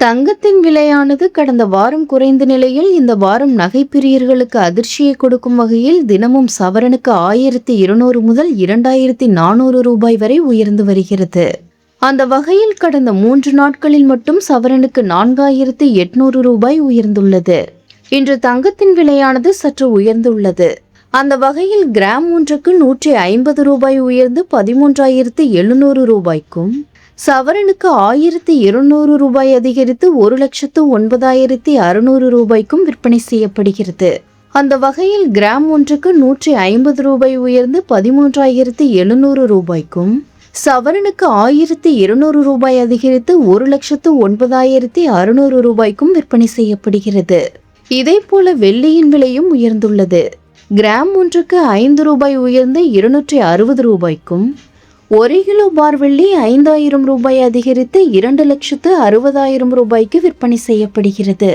தங்கத்தின் விலையானது கடந்த வாரம் குறைந்த நிலையில் இந்த வாரம் நகை பிரியர்களுக்கு அதிர்ச்சியை கொடுக்கும் வகையில் தினமும் சவரனுக்கு 1200 முதல் 2400 ரூபாய் வரை உயர்ந்து வருகிறது. அந்த வகையில் கடந்த 3 நாட்களில் மட்டும் சவரனுக்கு 4800 ரூபாய் உயர்ந்துள்ளது. இன்று தங்கத்தின் விலையானது சற்று உயர்ந்துள்ளது. அந்த வகையில் கிராம் ஒன்றுக்கு 150 ரூபாய் உயர்ந்து 13700 ரூபாய்க்கும், சவரனுக்கு 1200 ரூபாய் அதிகரித்து 1,09,600 ரூபாய்க்கும் விற்பனை செய்யப்படுகிறது. அந்த வகையில் கிராம் ஒன்றுக்கு 150 ரூபாய் உயர்ந்து 13,700 ரூபாய்க்கும், சவரனுக்கு 1200 ரூபாய் அதிகரித்து 1,09,600 ரூபாய்க்கும் விற்பனை செய்யப்படுகிறது. இதேபோல வெள்ளியின் விலையும் உயர்ந்துள்ளது. கிராம் ஒன்றுக்கு 5 ரூபாய் உயர்ந்து 260 ரூபாய்க்கும், 1 கிலோ பார் வெள்ளி 5000 ரூபாய் அதிகரித்து 2,60,000 ரூபாய்க்கு விற்பனை செய்யப்படுகிறது.